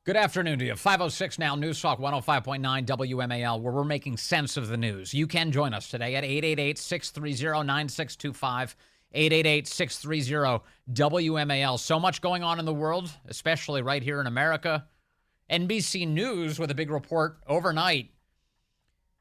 Good afternoon to you. 5:06 now, News Talk 105.9 WMAL, where we're making sense of the news. You can join us today at 888-630-9625, 888-630-WMAL. So much going on in the world, especially right here in America. NBC News with a big report overnight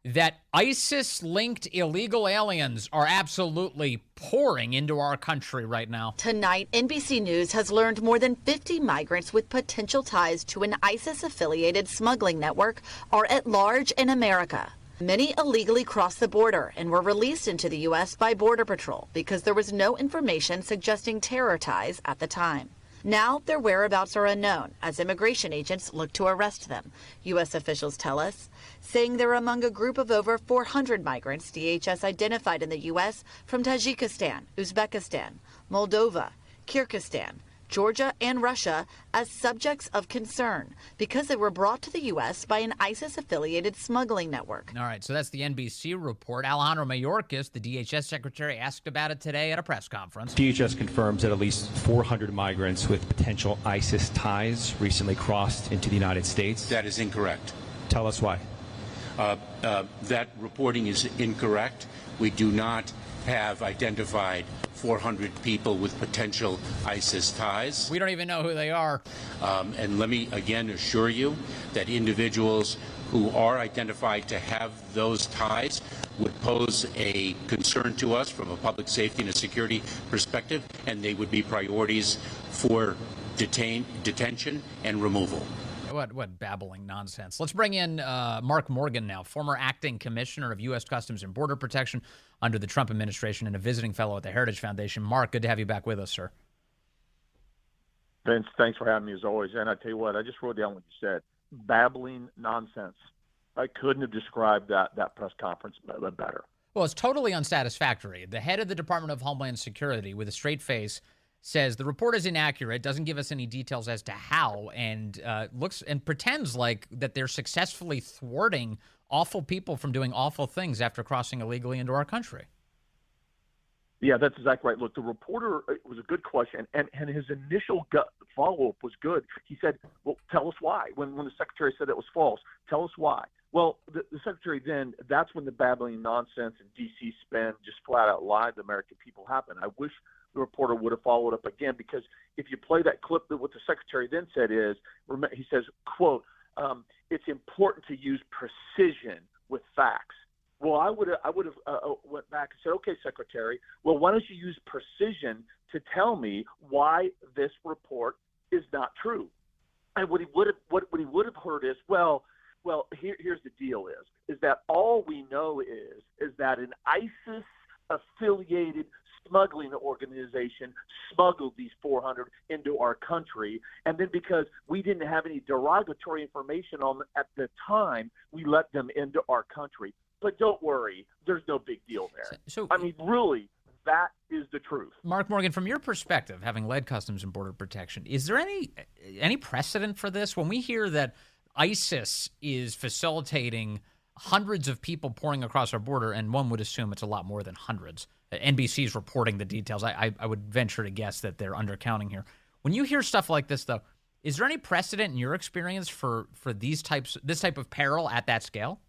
that ISIS-linked illegal aliens are absolutely pouring into our country right now. Tonight, NBC News has learned more than 50 migrants with potential ties to an ISIS-affiliated smuggling network are at large in America. Many illegally crossed the border and were released into the U.S. by Border Patrol because there was no information suggesting terror ties at the time. Now, their whereabouts are unknown as immigration agents look to arrest them, U.S. officials tell us, saying they're among a group of over 400 migrants DHS identified in the U.S. from Tajikistan, Uzbekistan, Moldova, Kyrgyzstan, Georgia, and Russia as subjects of concern because they were brought to the U.S. by an ISIS-affiliated smuggling network. All right, so that's the NBC report. Alejandro Mayorkas, the DHS secretary, asked about it today at a press conference. DHS confirms that at least 400 migrants with potential ISIS ties recently crossed into the United States. That is incorrect. Tell us why. That reporting is incorrect. We do not have identified 400 people with potential ISIS ties. We don't even know who they are. And let me again assure you that individuals who are identified to have those ties would pose a concern to us from a public safety and a security perspective, and they would be priorities for detention and removal. What babbling nonsense. Let's bring in Mark Morgan now, former acting commissioner of U.S. Customs and Border Protection under the Trump administration and a visiting fellow at the Heritage Foundation. Mark, good to have you back with us, sir. Vince, thanks for having me as always. And I tell you what, I just wrote down what you said. Babbling nonsense. I couldn't have described that press conference better. Well, it's totally unsatisfactory. The head of the Department of Homeland Security, with a straight face, says the report is inaccurate, doesn't give us any details as to how, and looks and pretends like that they're successfully thwarting awful people from doing awful things after crossing illegally into our country. Yeah, that's exactly right. Look, the reporter, it was a good question, and his initial gut follow-up was good. He said, well, tell us why. When the secretary said it was false, tell us why. Well, the secretary then, that's when the babbling nonsense and D.C. spin just flat out lied to the American people happened. I wish the reporter would have followed up again, because if you play that clip, what the secretary then said is, he says, quote, it's important to use precision with facts. Well, I would have went back and said, okay, secretary, well, why don't you use precision to tell me why this report is not true? And what he would have heard is, well, here's the deal is that all we know is that an ISIS affiliated smuggling organization smuggled these 400 into our country, and then because we didn't have any derogatory information on them at the time, we let them into our country. But don't worry, there's no big deal there. So I mean, really, that is the truth. Mark Morgan, from your perspective, having led Customs and Border Protection, is there any precedent for this? When we hear that ISIS is facilitating hundreds of people pouring across our border, and one would assume it's a lot more than hundreds. NBC's reporting the details. I would venture to guess that they're undercounting here. When you hear stuff like this, though, is there any precedent in your experience for this type of peril at that scale?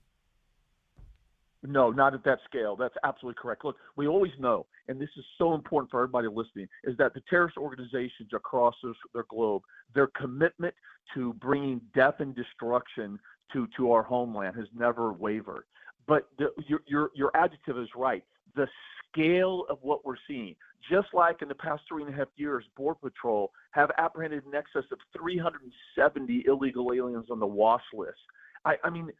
No, not at that scale. That's absolutely correct. Look, we always know, and this is so important for everybody listening, is that the terrorist organizations across their globe, their commitment to bringing death and destruction to our homeland has never wavered. But your adjective is right. The scale of what we're seeing, just like in the past 3.5 years, Border Patrol have apprehended in excess of 370 illegal aliens on the watch list. I mean,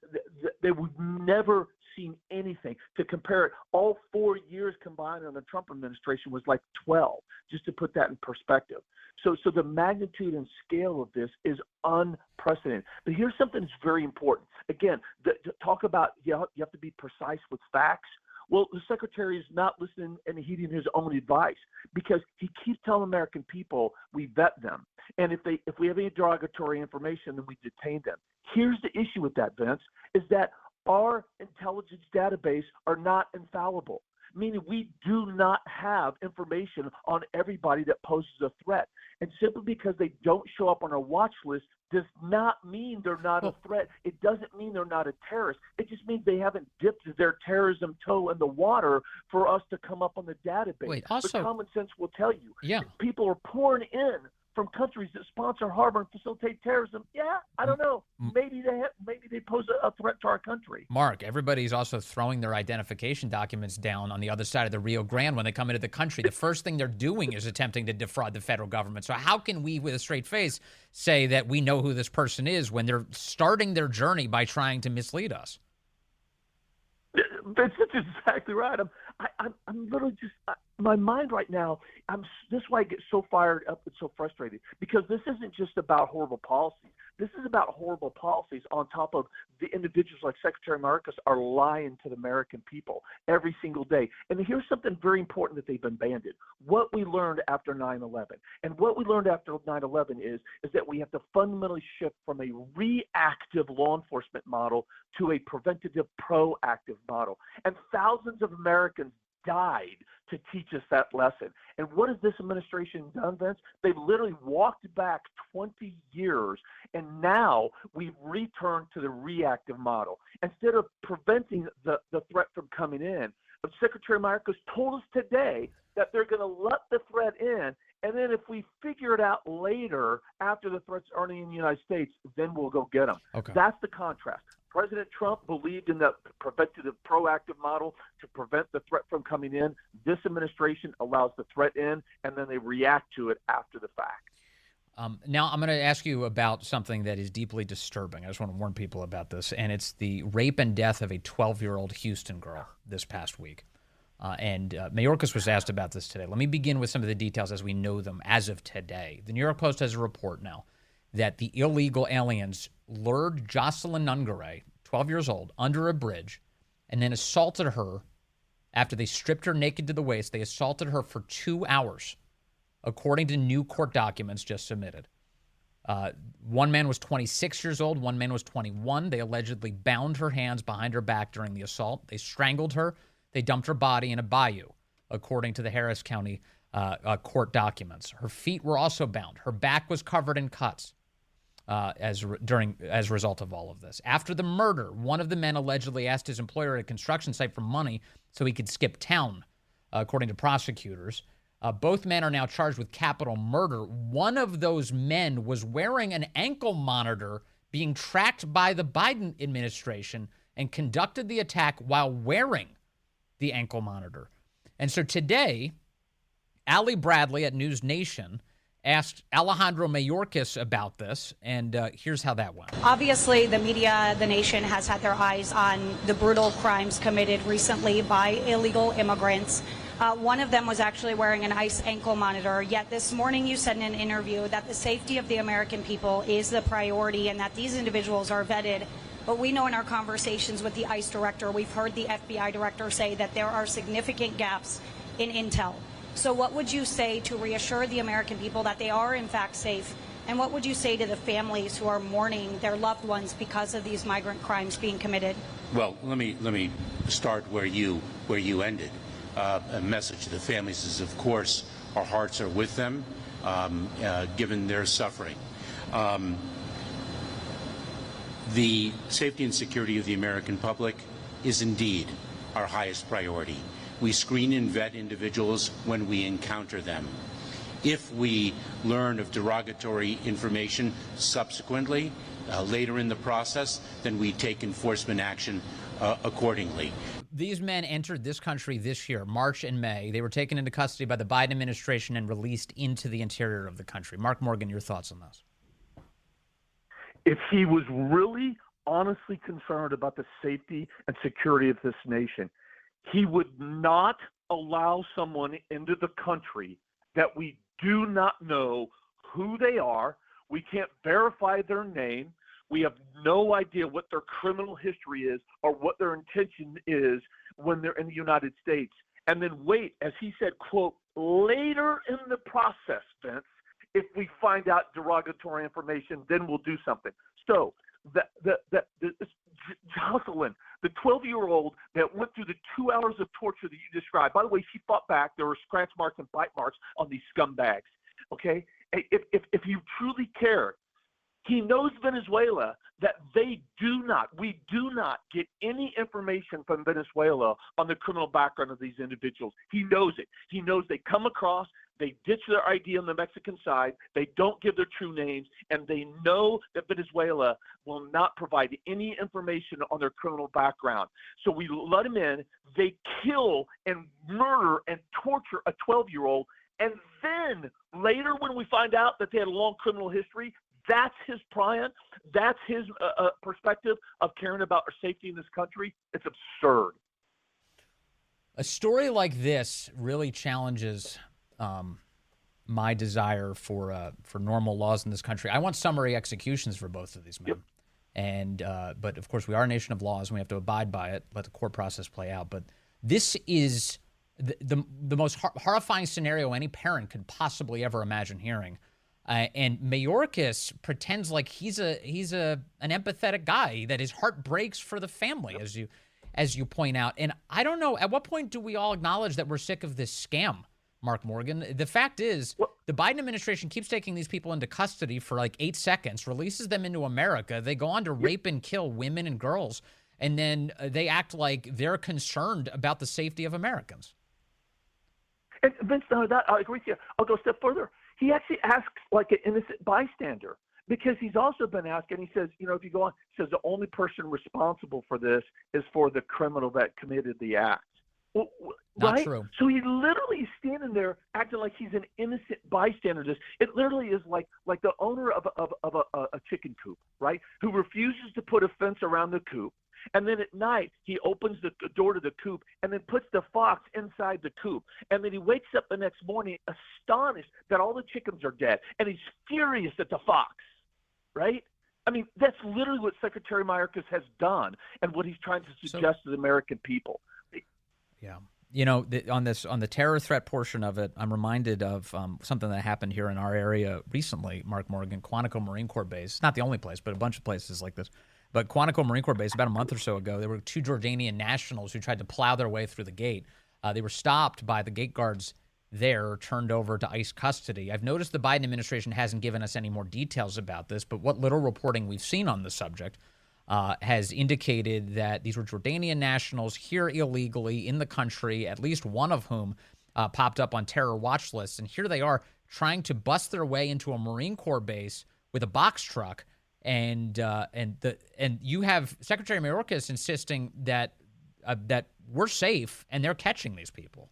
they would never seen anything. To compare it, all 4 years combined on the Trump administration was like 12, just to put that in perspective. So the magnitude and scale of this is unprecedented. But here's something that's very important. Again, to talk about you have to be precise with facts. Well, the secretary is not listening and heeding his own advice, because he keeps telling American people we vet them. And if we have any derogatory information, then we detain them. Here's the issue with that, Vince, is that our intelligence database are not infallible, meaning we do not have information on everybody that poses a threat. And simply because they don't show up on our watch list does not mean they're not a threat. It doesn't mean they're not a terrorist. It just means they haven't dipped their terrorism toe in the water for us to come up on the database. Wait, also, but common sense will tell you. Yeah. If people are pouring in from countries that sponsor, harbor, and facilitate terrorism. Yeah, I don't know. Maybe they pose a threat to our country. Mark, everybody's also throwing their identification documents down on the other side of the Rio Grande when they come into the country. The first thing they're doing is attempting to defraud the federal government. So how can we, with a straight face, say that we know who this person is when they're starting their journey by trying to mislead us? That's exactly right. I'm literally just my mind right now. This is why I get so fired up and so frustrated, because this isn't just about horrible policies. This is about horrible policies on top of the individuals like Secretary Marcus are lying to the American people every single day. And here's something very important that they've abandoned. What we learned after 9/11, and what we learned after 9/11 is that we have to fundamentally shift from a reactive law enforcement model to a preventative, proactive model. And thousands of Americans died to teach us that lesson. And what has this administration done, Vince? They've literally walked back 20 years, and now we've returned to the reactive model. Instead of preventing the threat from coming in, Secretary Marcus told us today that they're going to let the threat in, and then if we figure it out later after the threat's already in the United States, then we'll go get them. Okay. That's the contrast. President Trump believed in the preventative, proactive model to prevent the threat from coming in. This administration allows the threat in, and then they react to it after the fact. Now, I'm going to ask you about something that is deeply disturbing. I just want to warn people about this, and it's the rape and death of a 12-year-old Houston girl this past week. And Mayorkas was asked about this today. Let me begin with some of the details as we know them as of today. The New York Post has a report now that the illegal aliens lured Jocelyn Nungaray, 12 years old, under a bridge and then assaulted her after they stripped her naked to the waist. They assaulted her for 2 hours, according to new court documents just submitted. One man was 26 years old. One man was 21. They allegedly bound her hands behind her back during the assault. They strangled her. They dumped her body in a bayou, according to the Harris County court documents. Her feet were also bound. Her back was covered in cuts as a result of all of this. After the murder, one of the men allegedly asked his employer at a construction site for money so he could skip town, according to prosecutors. Both men are now charged with capital murder. One of those men was wearing an ankle monitor being tracked by the Biden administration and conducted the attack while wearing the ankle monitor. And so today, Ali Bradley at News Nation asked Alejandro Mayorkas about this, and here's how that went. Obviously, the media, the nation, has had their eyes on the brutal crimes committed recently by illegal immigrants. One of them was actually wearing an ICE ankle monitor, yet this morning you said in an interview that the safety of the American people is the priority and that these individuals are vetted. But we know in our conversations with the ICE director, we've heard the FBI director say that there are significant gaps in intel. So what would you say to reassure the American people that they are in fact safe? And what would you say to the families who are mourning their loved ones because of these migrant crimes being committed? Well, let me start where you ended. A message to the families is, of course, our hearts are with them, given their suffering. The safety and security of the American public is indeed our highest priority. We screen and vet individuals when we encounter them. If we learn of derogatory information subsequently, later in the process, then we take enforcement action accordingly. These men entered this country this year, March and May. They were taken into custody by the Biden administration and released into the interior of the country. Mark Morgan, your thoughts on this? If he was really honestly concerned about the safety and security of this nation, he would not allow someone into the country that we do not know who they are. We can't verify their name. We have no idea what their criminal history is or what their intention is when they're in the United States. And then wait, as he said, quote, later in the process, Vince, if we find out derogatory information, then we'll do something. So Jocelyn, the 12-year-old that went through the 2 hours of torture that you described, by the way, she fought back. There were scratch marks and bite marks on these scumbags, okay? If you truly cared, He knows Venezuela that we do not get any information from Venezuela on the criminal background of these individuals. He knows it. He knows they come across, they ditch their ID on the Mexican side, they don't give their true names, and they know that Venezuela will not provide any information on their criminal background. So we let them in, they kill and murder and torture a 12-year-old, and then later when we find out that they had a long criminal history, that's his plan. That's his perspective of caring about our safety in this country. It's absurd. A story like this really challenges my desire for normal laws in this country. I want summary executions for both of these men. Yep. And but of course we are a nation of laws and we have to abide by it, let the court process play out. But this is the most horrifying scenario any parent could possibly ever imagine hearing. And Mayorkas pretends like he's an empathetic guy, that his heart breaks for the family, as you point out. And I don't know, at what point do we all acknowledge that we're sick of this scam, Mark Morgan? The fact is, the Biden administration keeps taking these people into custody for like 8 seconds, releases them into America. They go on to rape and kill women and girls, and then they act like they're concerned about the safety of Americans. And Vince, that I agree with you. I'll go a step further. He actually asks like an innocent bystander, because he's also been asked, and he says, if you go on, he says the only person responsible for this is for the criminal that committed the act. Well, Not right? true. So he literally is standing there acting like he's an innocent bystander. It literally is like the owner of a chicken coop, right, who refuses to put a fence around the coop. And then at night, he opens the door to the coop and then puts the fox inside the coop. And then he wakes up the next morning astonished that all the chickens are dead. And he's furious at the fox, right? I mean, that's literally what Secretary Mayorkas has done and what he's trying to suggest to the American people. Yeah. On the terror threat portion of it, I'm reminded of something that happened here in our area recently, Mark Morgan, Quantico Marine Corps Base. Not the only place, but a bunch of places like this. But Quantico Marine Corps Base, about a month or so ago, there were 2 Jordanian nationals who tried to plow their way through the gate. They were stopped by the gate guards there, turned over to ICE custody. I've noticed the Biden administration hasn't given us any more details about this, but what little reporting we've seen on the subject has indicated that these were Jordanian nationals here illegally in the country, at least one of whom popped up on terror watch lists. And here they are trying to bust their way into a Marine Corps base with a box truck. And you have Secretary Mayorkas insisting that we're safe and they're catching these people.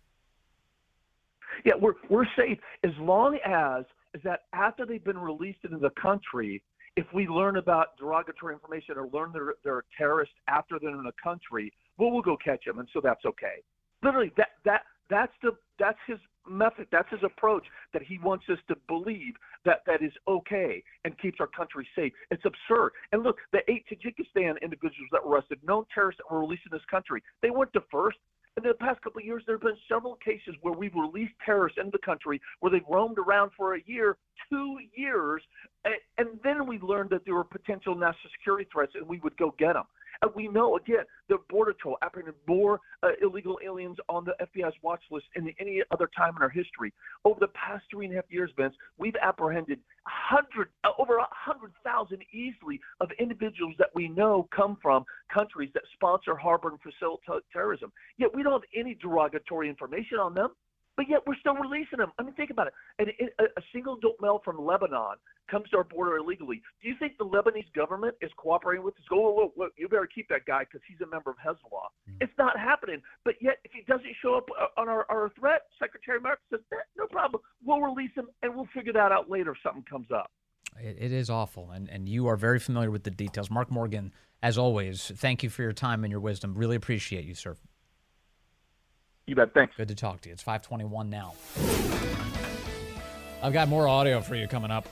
Yeah, we're safe as long as that after they've been released into the country, if we learn about derogatory information or learn they're terrorists after they're in the country, we'll go catch them, and so that's okay. Literally, that's his method. That's his approach, that he wants us to believe that is okay and keeps our country safe. It's absurd. And look, the 8 Tajikistan individuals that were arrested, known terrorists that were released in this country, they weren't the first. In the past couple of years, there have been several cases where we've released terrorists into the country where they've roamed around for a year, 2 years, and then we learned that there were potential national security threats, and we would go get them. And we know, again, the Border Patrol apprehended more illegal aliens on the FBI's watch list than any other time in our history. Over the past 3.5 years, Vince, we've apprehended over 100,000 easily of individuals that we know come from countries that sponsor, harbor, and facilitate terrorism. Yet we don't have any derogatory information on them, but yet we're still releasing them. I mean, think about it. A single adult male from Lebanon comes to our border illegally. Do you think the Lebanese government is cooperating with us? Go, look, you better keep that guy because he's a member of Hezbollah. It's not happening. But yet, if he doesn't show up on our threat, Secretary Mark says, no problem. We'll release him, and we'll figure that out later if something comes up. It is awful, and you are very familiar with the details. Mark Morgan, as always, thank you for your time and your wisdom. Really appreciate you, sir. You bet. Thanks. Good to talk to you. It's 5:21 now. I've got more audio for you coming up.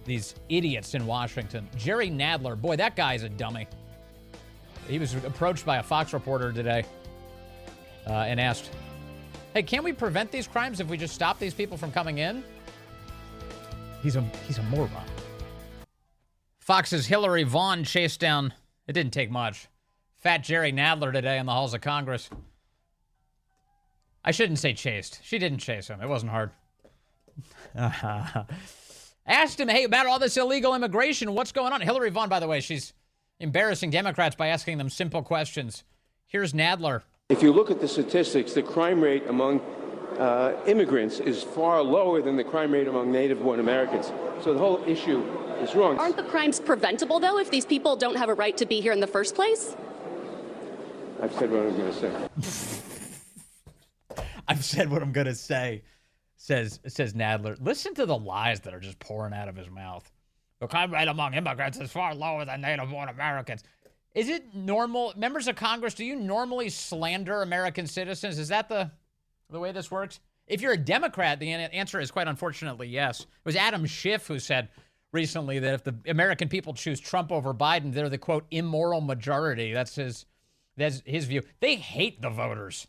These idiots in Washington. Jerry Nadler, boy, that guy's a dummy. He was approached by a Fox reporter today and asked, hey, can't we prevent these crimes if we just stop these people from coming in? He's a moron. Fox's Hillary Vaughn chased down, it didn't take much, fat Jerry Nadler today in the halls of Congress. I shouldn't say chased. She didn't chase him. It wasn't hard. Asked him, hey, about all this illegal immigration, what's going on? Hillary Vaughn, by the way, she's embarrassing Democrats by asking them simple questions. Here's Nadler. If you look at the statistics, the crime rate among immigrants is far lower than the crime rate among native-born Americans. So the whole issue is wrong. Aren't the crimes preventable, though, if these people don't have a right to be here in the first place? I've said what I'm going to say. I've said what I'm going to say, says Nadler. Listen to the lies that are just pouring out of his mouth. The crime rate among immigrants is far lower than native-born Americans. Is it normal? Members of Congress, do you normally slander American citizens? Is that the way this works? If you're a Democrat, the answer is quite unfortunately yes. It was Adam Schiff who said recently that if the American people choose Trump over Biden, they're the, quote, immoral majority. That's his view. They hate the voters.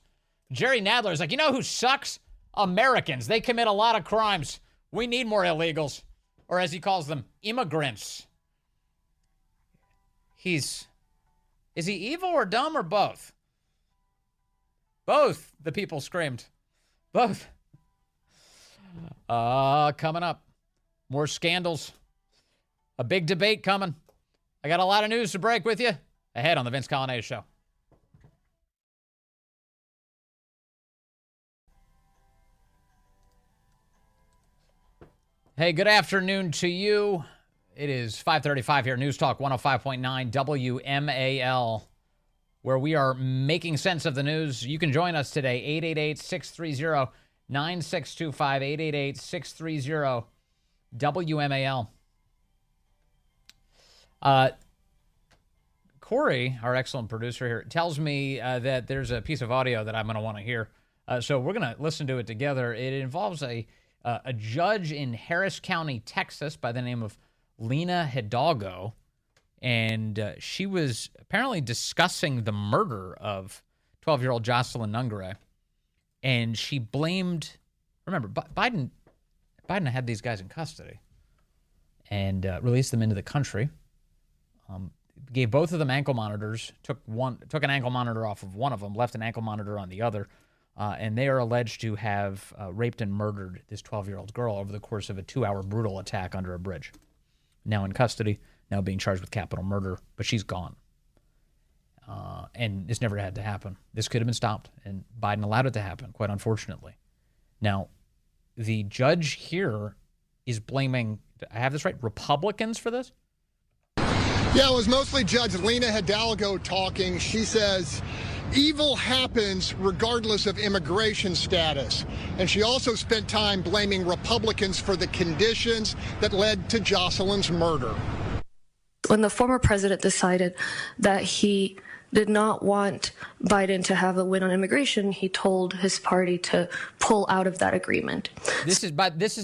Jerry Nadler is like, you know who sucks? Americans. They commit a lot of crimes. We need more illegals. Or as he calls them, immigrants. Is he evil or dumb or both? Both, the people screamed. Both. Coming up. More scandals. A big debate coming. I got a lot of news to break with you ahead on the Vince Coglianese Show. Hey, good afternoon to you. It is 5:35 here, News Talk 105.9 WMAL, where we are making sense of the news. You can join us today, 888-630-9625, 888-630-WMAL. Corey, our excellent producer here, tells me that there's a piece of audio that I'm going to want to hear. So we're going to listen to it together. It involves a judge in Harris County, Texas, by the name of Lina Hidalgo, and she was apparently discussing the murder of 12-year-old Jocelyn Nungaray, and she blamed, remember, Biden had these guys in custody and released them into the country, gave both of them ankle monitors, took an ankle monitor off of one of them, left an ankle monitor on the other, and they are alleged to have raped and murdered this 12-year-old girl over the course of a 2-hour brutal attack under a bridge. Now in custody, now being charged with capital murder, but she's gone. And this never had to happen. This could have been stopped, and Biden allowed it to happen, quite unfortunately. Now, the judge here is blaming, I have this right, Republicans for this? Yeah, it was mostly Judge Lina Hidalgo talking. She says evil happens regardless of immigration status. And she also spent time blaming Republicans for the conditions that led to Jocelyn's murder. When the former president decided that he did not want Biden to have a win on immigration, he told his party to pull out of that agreement. This is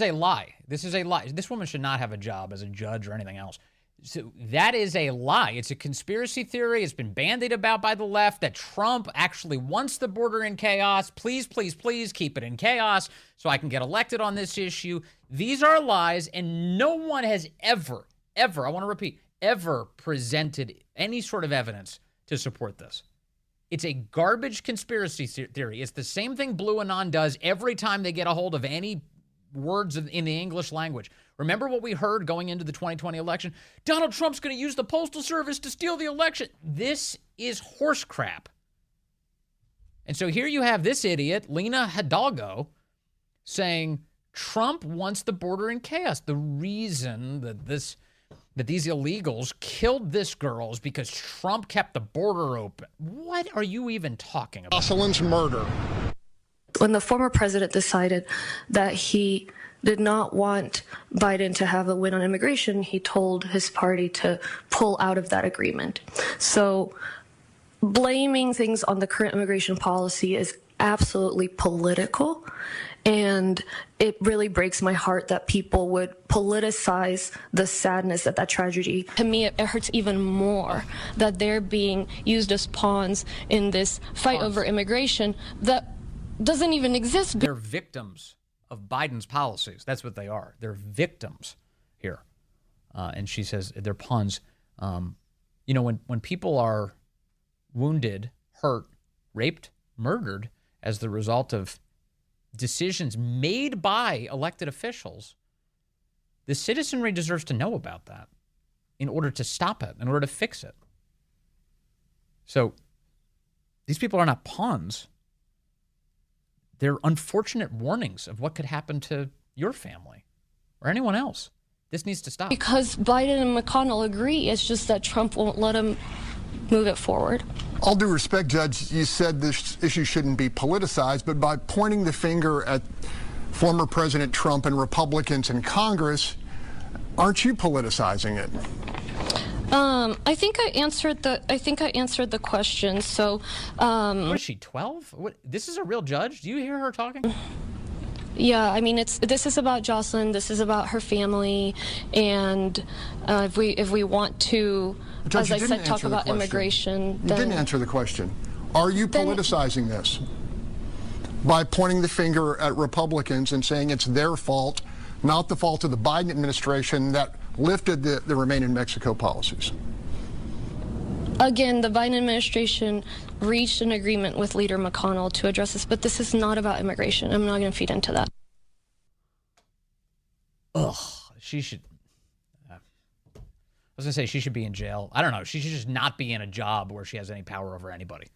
a lie. This is a lie. This woman should not have a job as a judge or anything else. So that is a lie. It's a conspiracy theory. It's been bandied about by the left that Trump actually wants the border in chaos. Please, please, please keep it in chaos so I can get elected on this issue. These are lies, and no one has ever, I want to repeat, ever presented any sort of evidence to support this. It's a garbage conspiracy theory. It's the same thing Blue Anon does every time they get a hold of any words in the English language. Remember what we heard going into the 2020 election? Donald Trump's going to use the Postal Service to steal the election. This is horse crap. And so here you have this idiot, Lina Hidalgo, saying Trump wants the border in chaos. The reason that these illegals killed this girl is because Trump kept the border open. What are you even talking about? Jocelyn's murder. When the former president decided that he did not want Biden to have a win on immigration, he told his party to pull out of that agreement. So blaming things on the current immigration policy is absolutely political, and it really breaks my heart that people would politicize the sadness that tragedy. To me, it hurts even more that they're being used as pawns in this fight over immigration that doesn't even exist. They're victims of Biden's policies. That's what they are. They're victims here. And she says they're pawns. When people are wounded, hurt, raped, murdered as the result of decisions made by elected officials, The citizenry deserves to know about that in order to stop it, in order to fix it. So these people are not pawns. They're unfortunate warnings of what could happen to your family or anyone else. This needs to stop. Because Biden and McConnell agree. It's just that Trump won't let him move it forward. All due respect, Judge, you said this issue shouldn't be politicized, but by pointing the finger at former President Trump and Republicans in Congress, aren't you politicizing it? I think I answered the question. So, what is she, 12? What? This is a real judge? Do you hear her talking? Yeah, I mean, this is about Jocelyn. This is about her family, and if we want to, Judge, as I said, talk about immigration. You didn't answer the question. Are you politicizing this by pointing the finger at Republicans and saying it's their fault, not the fault of the Biden administration that lifted the Remain in Mexico policies? Again, the Biden administration reached an agreement with Leader McConnell to address this, but this is not about immigration. I'm not going to feed into that. Ugh, she should. I was going to say she should be in jail. I don't know. She should just not be in a job where she has any power over anybody.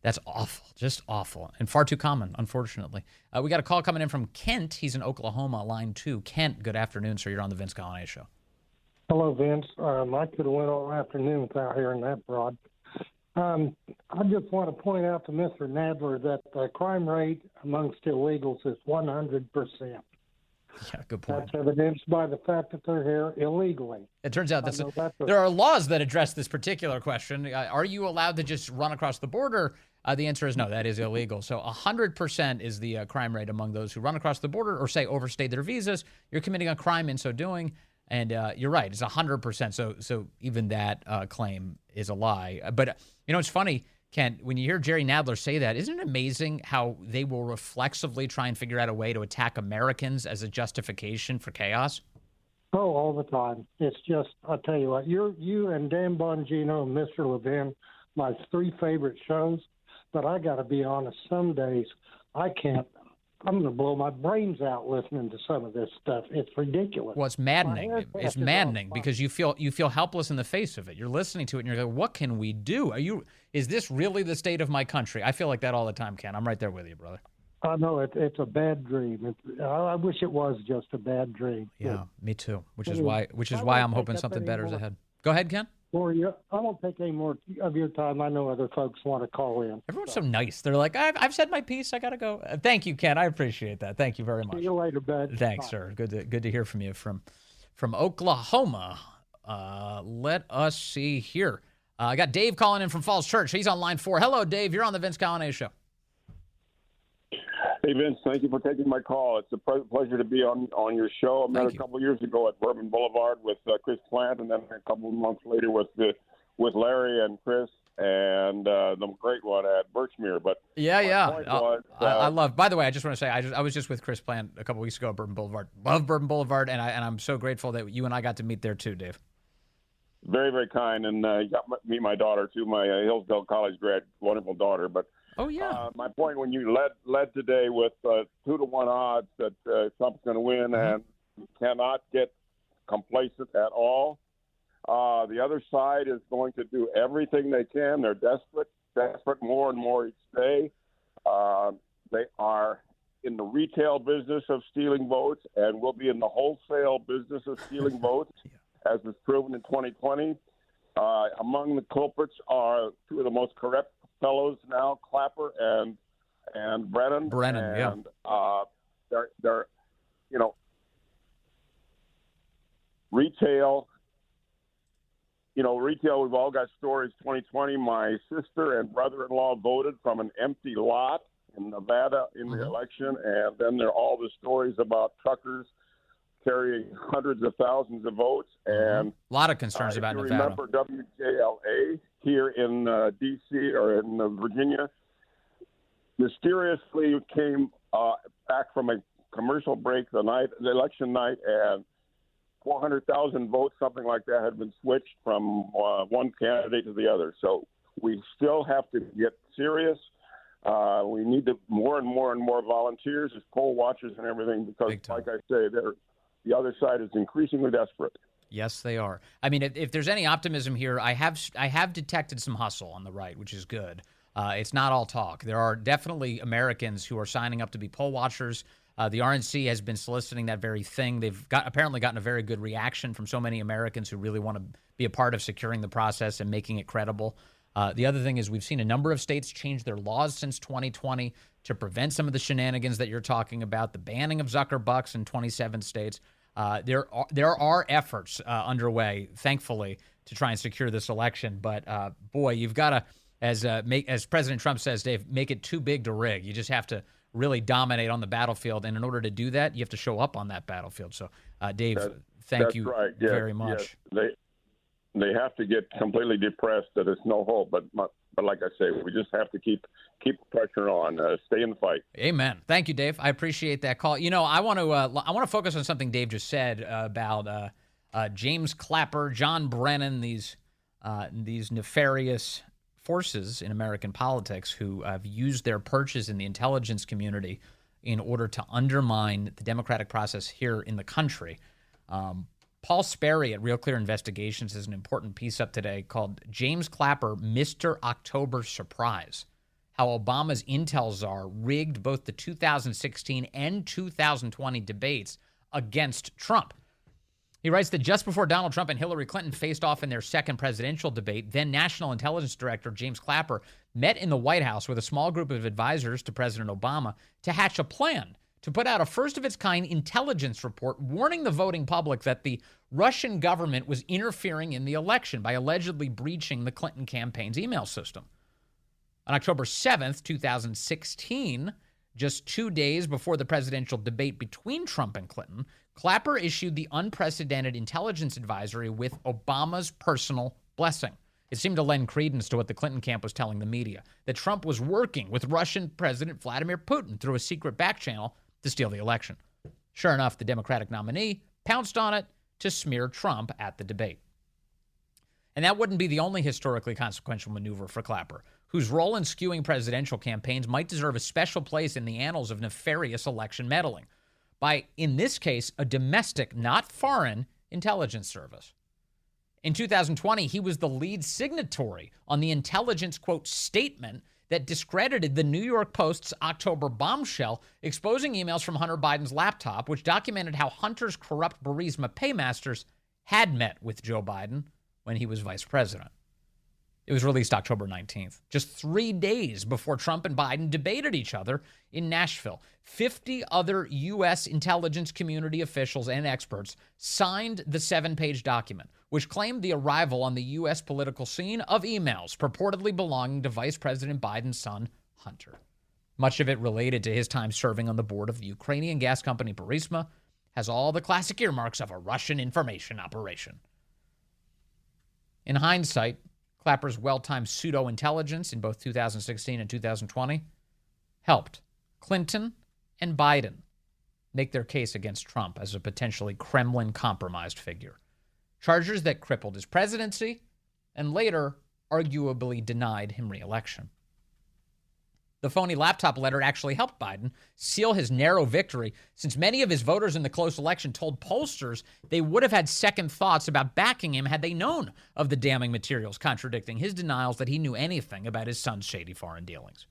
That's awful, just awful, and far too common, unfortunately. We got a call coming in from Kent. He's in Oklahoma, line 2. Kent, good afternoon, sir. You're on the Vince Coglianese Show. Hello, Vince. I could have went all afternoon without hearing that broad. I just want to point out to Mr. Nadler that the crime rate amongst illegals is 100%. Yeah, good point. That's evidenced by the fact that they're here illegally. It turns out there are laws that address this particular question. Are you allowed to just run across the border? The answer is no, that is illegal. So 100% is the crime rate among those who run across the border or, say, overstay their visas. You're committing a crime in so doing. And you're right, it's 100%. So even that claim is a lie. But, it's funny, Ken, when you hear Jerry Nadler say that, isn't it amazing how they will reflexively try and figure out a way to attack Americans as a justification for chaos? Oh, all the time. It's just, I'll tell you what, you and Dan Bongino and Mr. Levin, my 3 favorite shows, but I got to be honest, some days I can't. I'm going to blow my brains out listening to some of this stuff. It's ridiculous. Well, it's maddening. It's maddening because you feel helpless in the face of it. You're listening to it and you're like, what can we do? Is this really the state of my country? I feel like that all the time, Ken. I'm right there with you, brother. I know it's a bad dream. I wish it was just a bad dream. Yeah, me too. Which is why I'm hoping something better is ahead. Go ahead, Ken. I won't take any more of your time. I know other folks want to call in. Everyone's so nice. They're like, I've said my piece. I got to go. Thank you, Ken. I appreciate that. Thank you very much. See you later, bud. Thanks, sir. Good to hear from you from Oklahoma. Let us see here. I got Dave calling in from Falls Church. He's on line 4. Hello, Dave. You're on the Vince Coglianese Show. Hey, Vince, thank you for taking my call. It's a pleasure to be on your show. I met a couple of years ago at Bourbon Boulevard with Chris Plant, and then a couple of months later with Larry and Chris, and the great one at Birchmere. But I love. By the way, I just want to say I was just with Chris Plant a couple of weeks ago at Bourbon Boulevard. Love Bourbon Boulevard, and I'm so grateful that you and I got to meet there too, Dave. Very, very kind, and you got to meet my daughter too, my Hillsdale College grad, wonderful daughter. But oh yeah, my point when you led today with 2-to-1 odds that Trump's going to win, and you cannot get complacent at all. The other side is going to do everything they can. They're desperate more and more each day. They are in the retail business of stealing votes, and will be in the wholesale business of stealing votes. As was proven in 2020. Among the culprits are 2 of the most corrupt fellows now, Clapper and Brennan. And, they're retail. Retail, we've all got stories. 2020, my sister and brother-in-law voted from an empty lot in Nevada in the election, and then there are all the stories about truckers carrying hundreds of thousands of votes. And a lot of concerns about Nevada. Remember WJLA here in D.C. or in Virginia mysteriously came back from a commercial break the election night, and 400,000 votes, something like that, had been switched from one candidate to the other. So we still have to get serious. We need more and more volunteers as poll watchers and everything, because, like I say, the other side is increasingly desperate. Yes, they are. I mean, if there's any optimism here, I have detected some hustle on the right, which is good. It's not all talk. There are definitely Americans who are signing up to be poll watchers. The RNC has been soliciting that very thing. They've apparently gotten a very good reaction from so many Americans who really want to be a part of securing the process and making it credible. The other thing is we've seen a number of states change their laws since 2020 to prevent some of the shenanigans that you're talking about, the banning of Zuckerbucks in 27 states. There are efforts underway, thankfully, to try and secure this election. But boy, you've got to, as President Trump says, Dave, make it too big to rig. You just have to really dominate on the battlefield, and in order to do that, you have to show up on that battlefield. So, Dave, thank you very much. Yes. They have to get completely depressed that there's no hope. But like I say, we just have to keep pressure on, stay in the fight. Amen. Thank you, Dave. I appreciate that call. You know, I want to focus on something Dave just said about James Clapper, John Brennan, these nefarious forces in American politics who have used their perches in the intelligence community in order to undermine the democratic process here in the country. Paul Sperry at Real Clear Investigations has an important piece up today called James Clapper, Mr. October Surprise, how Obama's intel czar rigged both the 2016 and 2020 debates against Trump. He writes that just before Donald Trump and Hillary Clinton faced off in their second presidential debate, then National Intelligence Director James Clapper met in the White House with a small group of advisors to President Obama to hatch a plan to put out a first-of-its-kind intelligence report warning the voting public that the Russian government was interfering in the election by allegedly breaching the Clinton campaign's email system. On October 7th, 2016, just 2 days before the presidential debate between Trump and Clinton, Clapper issued the unprecedented intelligence advisory with Obama's personal blessing. It seemed to lend credence to what the Clinton camp was telling the media, that Trump was working with Russian President Vladimir Putin through a secret back channel to steal the election. Sure enough, the Democratic nominee pounced on it to smear Trump at the debate. And that wouldn't be the only historically consequential maneuver for Clapper, whose role in skewing presidential campaigns might deserve a special place in the annals of nefarious election meddling by, in this case, a domestic, not foreign, intelligence service. In 2020, he was the lead signatory on the intelligence, quote, statement that discredited the New York Post's October bombshell, exposing emails from Hunter Biden's laptop, which documented how Hunter's corrupt Burisma paymasters had met with Joe Biden when he was vice president. It was released October 19th, just 3 days before Trump and Biden debated each other in Nashville. 50 other U.S. intelligence community officials and experts signed the 7-page document, which claimed the arrival on the U.S. political scene of emails purportedly belonging to Vice President Biden's son, Hunter. Much of it related to his time serving on the board of the Ukrainian gas company Burisma, has all the classic earmarks of a Russian information operation. In hindsight, Clapper's well-timed pseudo-intelligence in both 2016 and 2020 helped Clinton and Biden make their case against Trump as a potentially Kremlin-compromised figure. Charges that crippled his presidency and later arguably denied him re-election. The phony laptop letter actually helped Biden seal his narrow victory, since many of his voters in the close election told pollsters they would have had second thoughts about backing him had they known of the damning materials contradicting his denials that he knew anything about his son's shady foreign dealings.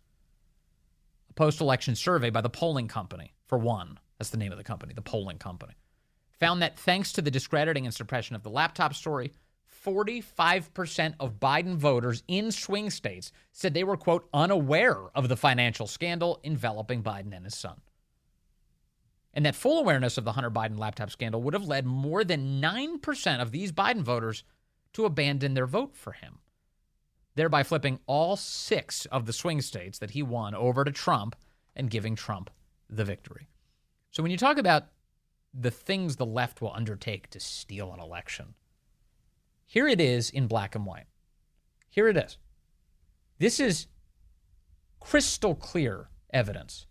A post-election survey by the polling company, for one, that's the name of the company, the polling company, found that thanks to the discrediting and suppression of the laptop story, 45% of Biden voters in swing states said they were, quote, unaware of the financial scandal enveloping Biden and his son. And that full awareness of the Hunter Biden laptop scandal would have led more than 9% of these Biden voters to abandon their vote for him, thereby flipping all 6 of the swing states that he won over to Trump and giving Trump the victory. So when you talk about the things the left will undertake to steal an election, here it is in black and white. Here it is. This is crystal clear evidence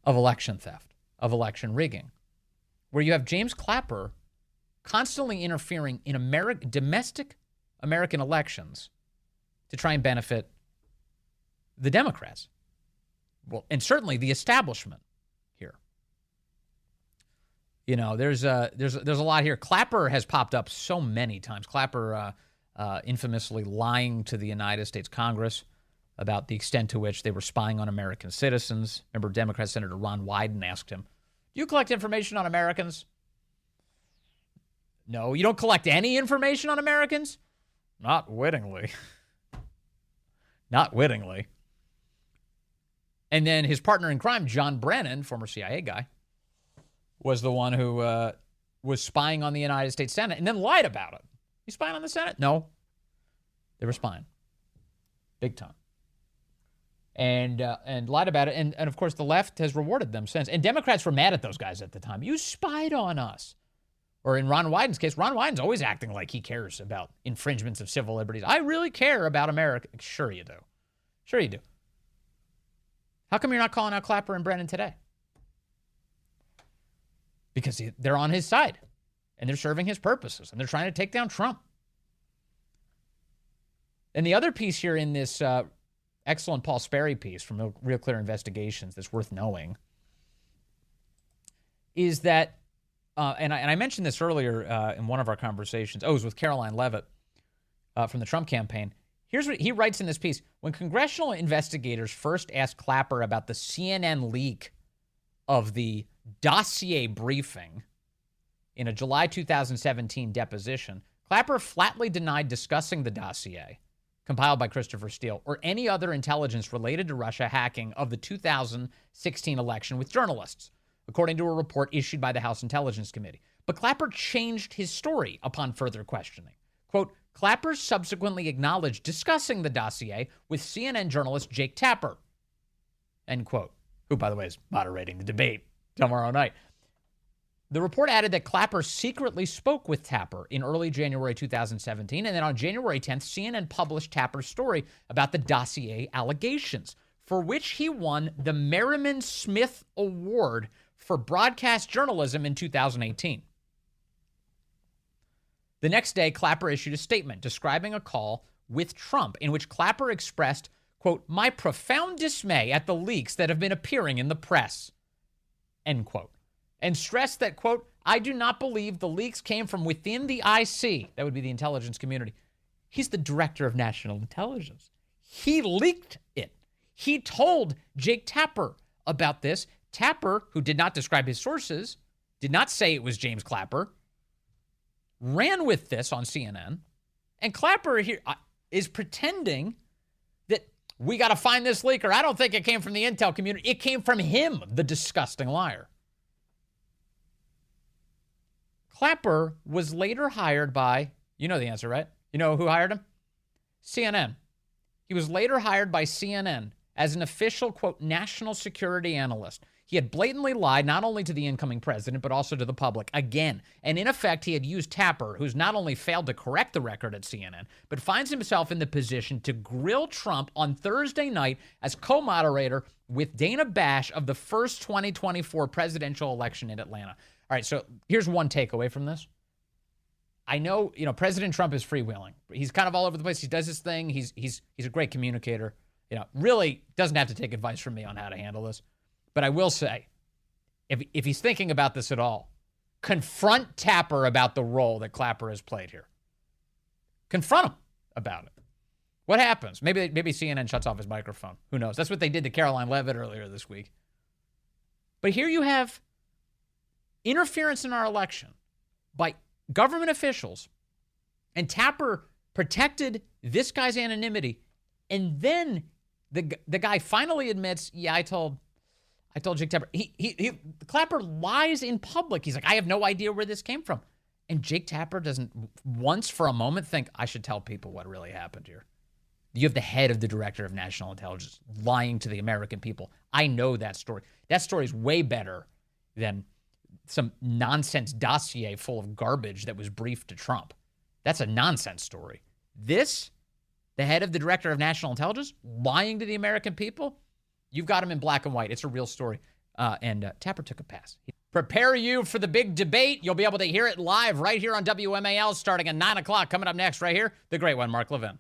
of election theft, of election rigging, where you have James Clapper constantly interfering in domestic American elections to try and benefit the Democrats. Well, and certainly the establishment here. there's a lot here. Clapper has popped up so many times. Clapper infamously lying to the United States Congress about the extent to which they were spying on American citizens. Remember, Democrat Senator Ron Wyden asked him, "Do you collect information on Americans?" "No, you don't collect any information on Americans?" "Not wittingly." Not wittingly. And then his partner in crime, John Brennan, former CIA guy, was the one who was spying on the United States Senate and then lied about it. You spying on the Senate? No. They were spying. Big time. And lied about it. And of course, the left has rewarded them since. And Democrats were mad at those guys at the time. You spied on us. Or in Ron Wyden's case, Ron Wyden's always acting like he cares about infringements of civil liberties. I really care about America. Sure you do. Sure you do. How come you're not calling out Clapper and Brennan today? Because they're on his side. And they're serving his purposes. And they're trying to take down Trump. And the other piece here in this excellent Paul Sperry piece from Real Clear Investigations that's worth knowing is that, and I mentioned this earlier in one of our conversations. It was with Caroline Leavitt from the Trump campaign. Here's what he writes in this piece. When congressional investigators first asked Clapper about the CNN leak of the dossier briefing in a July 2017 deposition, Clapper flatly denied discussing the dossier compiled by Christopher Steele or any other intelligence related to Russia hacking of the 2016 election with journalists, according to a report issued by the House Intelligence Committee. But Clapper changed his story upon further questioning. Quote, Clapper subsequently acknowledged discussing the dossier with CNN journalist Jake Tapper, end quote, who, by the way, is moderating the debate tomorrow night. The report added that Clapper secretly spoke with Tapper in early January 2017, and then on January 10th, CNN published Tapper's story about the dossier allegations, for which he won the Merriman Smith Award for broadcast journalism in 2018. The next day, Clapper issued a statement describing a call with Trump in which Clapper expressed, quote, my profound dismay at the leaks that have been appearing in the press, end quote, and stressed that, quote, I do not believe the leaks came from within the IC, that would be the intelligence community. He's the director of national intelligence. He leaked it. He told Jake Tapper about this. Tapper, who did not describe his sources, did not say it was James Clapper, ran with this on CNN, and Clapper here is pretending that we got to find this leaker. I don't think it came from the intel community. It came from him, the disgusting liar. Clapper was later hired by, you know the answer, right? You know who hired him? CNN. He was later hired by CNN as an official, quote, national security analyst. He had blatantly lied not only to the incoming president, but also to the public again. And in effect, he had used Tapper, who's not only failed to correct the record at CNN, but finds himself in the position to grill Trump on Thursday night as co-moderator with Dana Bash of the first 2024 presidential election in Atlanta. All right, so here's one takeaway from this. I know, President Trump is freewheeling. He's kind of all over the place. He does his thing. He's a great communicator. Really doesn't have to take advice from me on how to handle this. But I will say, if he's thinking about this at all, confront Tapper about the role that Clapper has played here. Confront him about it. What happens? Maybe CNN shuts off his microphone. Who knows? That's what they did to Caroline Leavitt earlier this week. But here you have interference in our election by government officials, and Tapper protected this guy's anonymity, and then the guy finally admits, yeah, I told Jake Tapper. Clapper lies in public. He's like, I have no idea where this came from. And Jake Tapper doesn't once for a moment think, I should tell people what really happened here. You have the head of the director of national intelligence lying to the American people. I know that story. That story is way better than some nonsense dossier full of garbage that was briefed to Trump. That's a nonsense story. This, the head of the director of national intelligence, lying to the American people, you've got him in black and white. It's a real story. And Tapper took a pass. Prepare you for the big debate. You'll be able to hear it live right here on WMAL starting at 9 o'clock. Coming up next right here, the great one, Mark Levin.